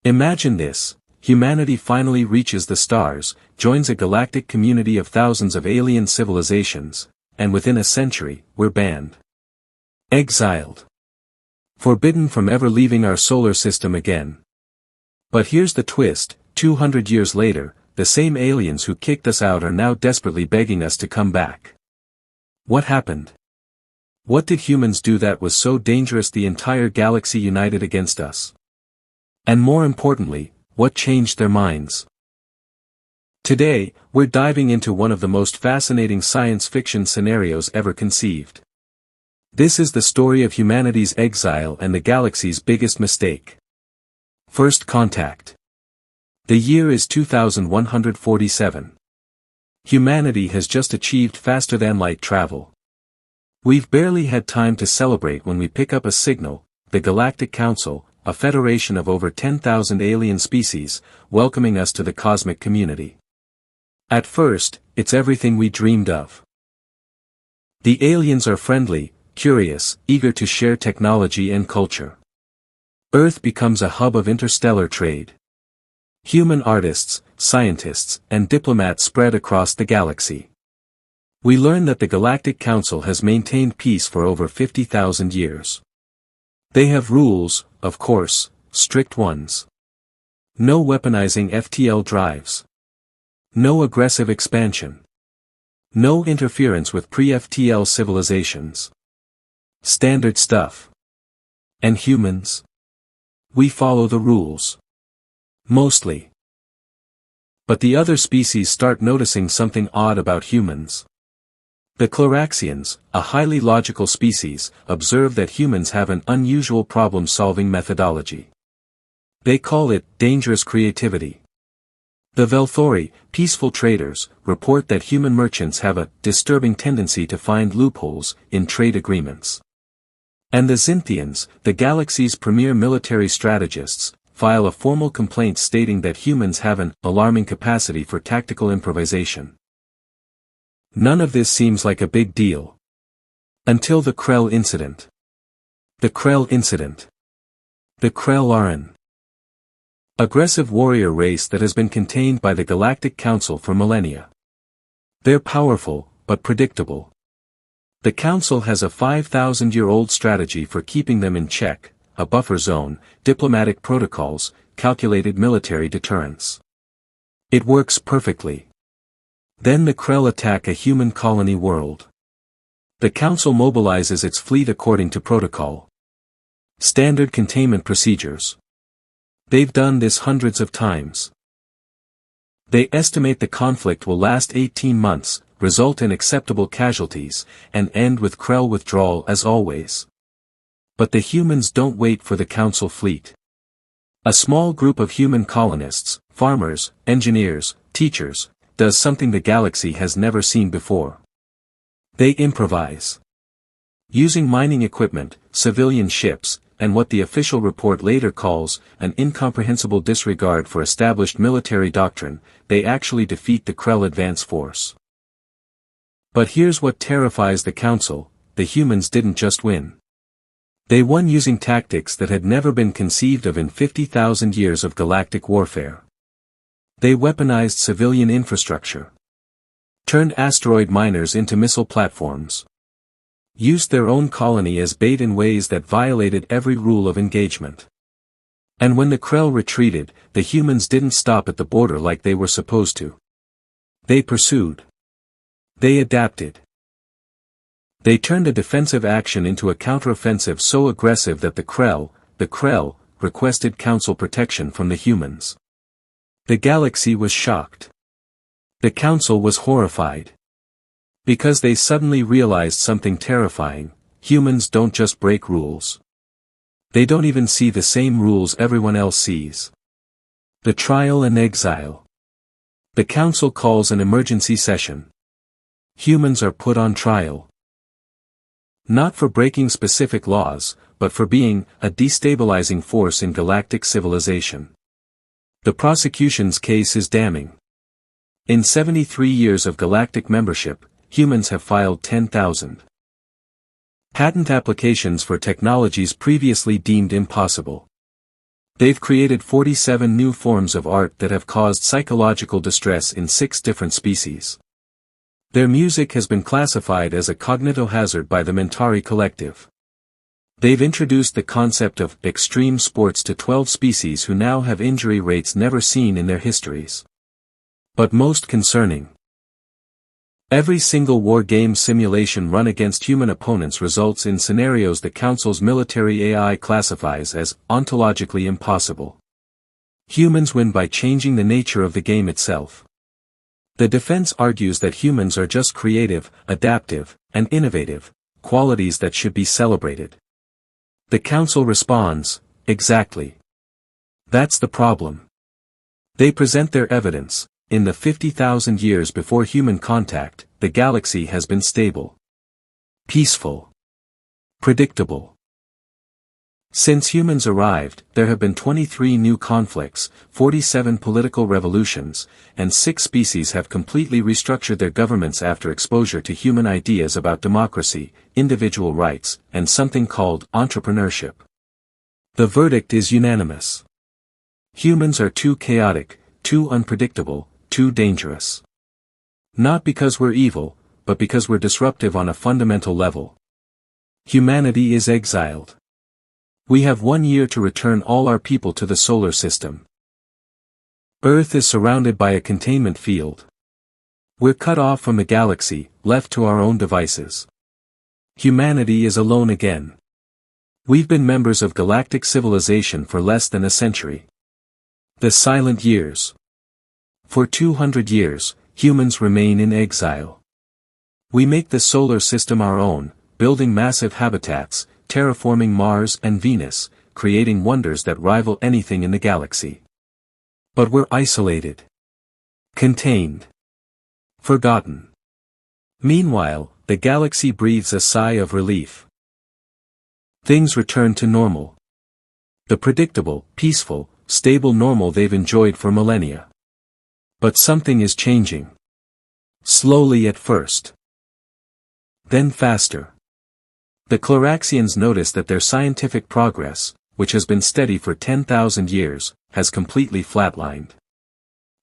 Imagine this: humanity finally reaches the stars, joins a galactic community of thousands of alien civilizations, and within a century, we're banned. Exiled. Forbidden from ever leaving our solar system again. But here's the twist: 200 years later, the same aliens who kicked us out are now desperately begging us to come back. What happened? What did humans do that was so dangerous the entire galaxy united against us? And more importantly, what changed their minds? Today, we're diving into one of the most fascinating science fiction scenarios ever conceived. This is the story of humanity's exile and the galaxy's biggest mistake. First contact. The year is 2147. Humanity has just achieved faster-than-light travel. We've barely had time to celebrate when we pick up a signal: the Galactic Council, a federation of over 10,000 alien species, welcoming us to the cosmic community. At first, it's everything we dreamed of. The aliens are friendly, curious, eager to share technology and culture. Earth becomes a hub of interstellar trade. Human artists, scientists, and diplomats spread across the galaxy. We learn that the Galactic Council has maintained peace for over 50,000 years. They have rules, of course, strict ones. No weaponizing FTL drives. No aggressive expansion. No interference with pre-FTL civilizations. Standard stuff. And humans? We follow the rules. Mostly. But the other species start noticing something odd about humans. The Chloroxians, a highly logical species, observe that humans have an unusual problem-solving methodology. They call it dangerous creativity. The Velthori, peaceful traders, report that human merchants have a disturbing tendency to find loopholes in trade agreements. And the Xinthians, the galaxy's premier military strategists, file a formal complaint stating that humans have an alarming capacity for tactical improvisation. None of this seems like a big deal. Until the Krell incident. The Krell incident. The Krell are an aggressive warrior race that has been contained by the Galactic Council for millennia. They're powerful, but predictable. The Council has a 5,000-year-old strategy for keeping them in check: a buffer zone, diplomatic protocols, calculated military deterrence. It works perfectly. Then the Krell attack a human colony world. The Council mobilizes its fleet according to protocol. Standard containment procedures. They've done this hundreds of times. They estimate the conflict will last 18 months, result in acceptable casualties, and end with Krell withdrawal as always. But the humans don't wait for the Council fleet. A small group of human colonists, farmers, engineers, teachers, does something the galaxy has never seen before. They improvise. Using mining equipment, civilian ships, and what the official report later calls an incomprehensible disregard for established military doctrine, they actually defeat the Krell advance force. But here's what terrifies the Council: the humans didn't just win. They won using tactics that had never been conceived of in 50,000 years of galactic warfare. They weaponized civilian infrastructure. Turned asteroid miners into missile platforms. Used their own colony as bait in ways that violated every rule of engagement. And when the Krell retreated, the humans didn't stop at the border like they were supposed to. They pursued. They adapted. They turned a defensive action into a counteroffensive so aggressive that the Krell, requested Council protection from the humans. The galaxy was shocked. The Council was horrified. Because they suddenly realized something terrifying: humans don't just break rules. They don't even see the same rules everyone else sees. The trial and exile. The Council calls an emergency session. Humans are put on trial. Not for breaking specific laws, but for being a destabilizing force in galactic civilization. The prosecution's case is damning. In 73 years of galactic membership, humans have filed 10,000 patent applications for technologies previously deemed impossible. They've created 47 new forms of art that have caused psychological distress in 6 different species. Their music has been classified as a cognitohazard by the Mentari Collective. They've introduced the concept of extreme sports to 12 species who now have injury rates never seen in their histories. But most concerning, every single war game simulation run against human opponents results in scenarios the Council's military AI classifies as ontologically impossible. Humans win by changing the nature of the game itself. The defense argues that humans are just creative, adaptive, and innovative, qualities that should be celebrated. The Council responds, exactly. That's the problem. They present their evidence. In the 50,000 years before human contact, the galaxy has been stable, peaceful, predictable. Since humans arrived, there have been 23 new conflicts, 47 political revolutions, and 6 species have completely restructured their governments after exposure to human ideas about democracy, individual rights, and something called entrepreneurship. The verdict is unanimous. Humans are too chaotic, too unpredictable, too dangerous. Not because we're evil, but because we're disruptive on a fundamental level. Humanity is exiled. We have 1 year to return all our people to the solar system. Earth is surrounded by a containment field. We're cut off from the galaxy, left to our own devices. Humanity is alone again. We've been members of galactic civilization for less than a century. The silent years. For 200 years, humans remain in exile. We make the solar system our own, building massive habitats, terraforming Mars and Venus, creating wonders that rival anything in the galaxy. But we're isolated. Contained. Forgotten. Meanwhile, the galaxy breathes a sigh of relief. Things return to normal. The predictable, peaceful, stable normal they've enjoyed for millennia. But something is changing. Slowly at first. Then faster. The Cloraxians notice that their scientific progress, which has been steady for 10,000 years, has completely flatlined.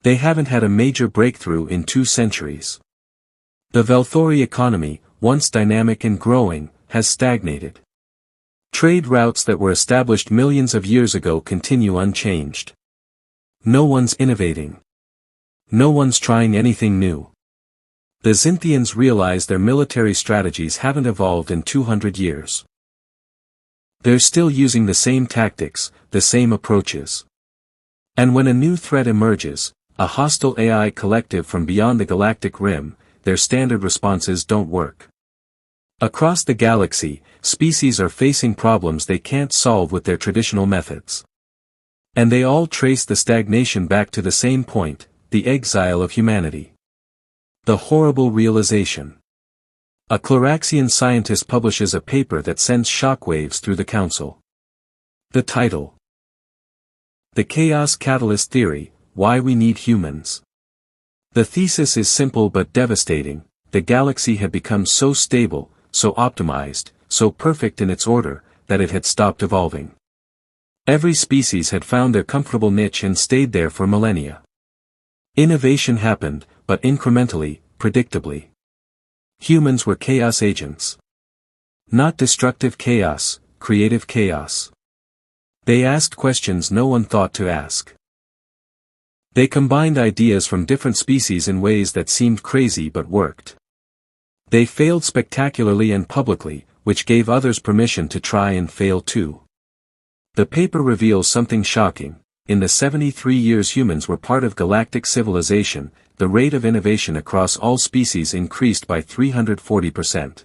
They haven't had a major breakthrough in 2 centuries. The Velthori economy, once dynamic and growing, has stagnated. Trade routes that were established millions of years ago continue unchanged. No one's innovating. No one's trying anything new. The Xinthians realize their military strategies haven't evolved in 200 years. They're still using the same tactics, the same approaches. And when a new threat emerges, a hostile AI collective from beyond the galactic rim, their standard responses don't work. Across the galaxy, species are facing problems they can't solve with their traditional methods. And they all trace the stagnation back to the same point, the exile of humanity. The horrible realization. A Cloraxian scientist publishes a paper that sends shockwaves through the Council. The title: The Chaos Catalyst Theory, Why We Need Humans. The thesis is simple but devastating. The galaxy had become so stable, so optimized, so perfect in its order, that it had stopped evolving. Every species had found their comfortable niche and stayed there for millennia. Innovation happened, but incrementally, predictably. Humans were chaos agents. Not destructive chaos, creative chaos. They asked questions no one thought to ask. They combined ideas from different species in ways that seemed crazy but worked. They failed spectacularly and publicly, which gave others permission to try and fail too. The paper reveals something shocking. In the 73 years humans were part of galactic civilization, the rate of innovation across all species increased by 340%.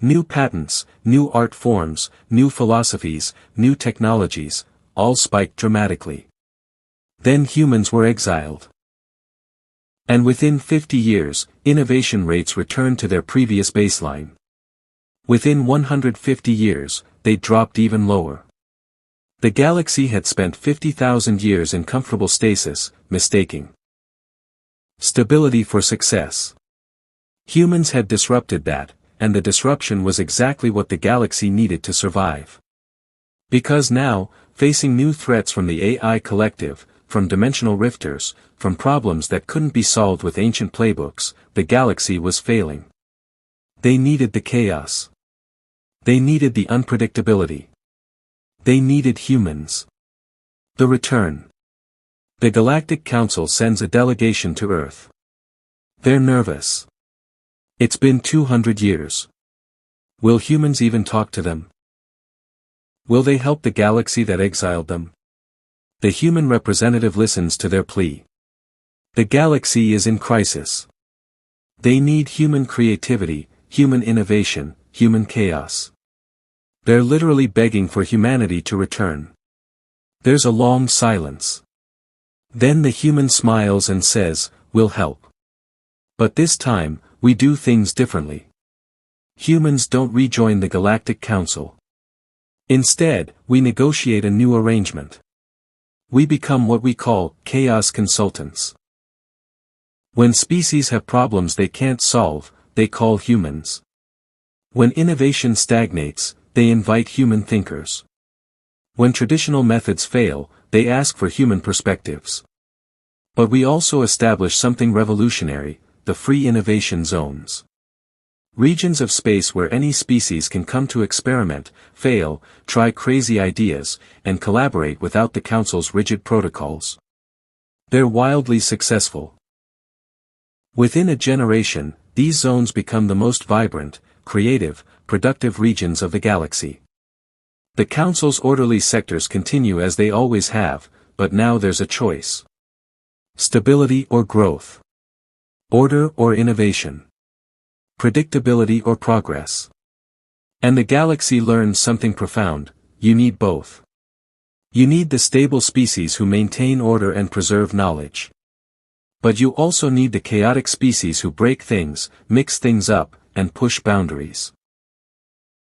New patents, new art forms, new philosophies, new technologies, all spiked dramatically. Then humans were exiled. And within 50 years, innovation rates returned to their previous baseline. Within 150 years, they dropped even lower. The galaxy had spent 50,000 years in comfortable stasis, mistaking stability for success. Humans had disrupted that, and the disruption was exactly what the galaxy needed to survive. Because now, Facing new threats from the AI collective, from dimensional rifters, from problems that couldn't be solved with ancient playbooks, the galaxy was failing. They needed the chaos. They needed the unpredictability. They needed humans. The return. The Galactic Council sends a delegation to Earth. They're nervous. It's been 200 years. Will humans even talk to them? Will they help the galaxy that exiled them? The human representative listens to their plea. The galaxy is in crisis. They need human creativity, human innovation, human chaos. They're literally begging for humanity to return. There's a long silence. Then the human smiles and says, "We'll help. But this time, we do things differently. Humans don't rejoin the Galactic Council. Instead, we negotiate a new arrangement. We become what we call chaos consultants. When species have problems they can't solve, they call humans. When innovation stagnates, they invite human thinkers. When traditional methods fail, they ask for human perspectives. But we also establish something revolutionary, the free innovation zones. Regions of space where any species can come to experiment, fail, try crazy ideas, and collaborate without the Council's rigid protocols. They're wildly successful. Within a generation, these zones become the most vibrant, creative, productive regions of the galaxy. The Council's orderly sectors continue as they always have, but now there's a choice. Stability or growth. Order or innovation. Predictability or progress. And the galaxy learns something profound: you need both. You need the stable species who maintain order and preserve knowledge. But you also need the chaotic species who break things, mix things up, and push boundaries.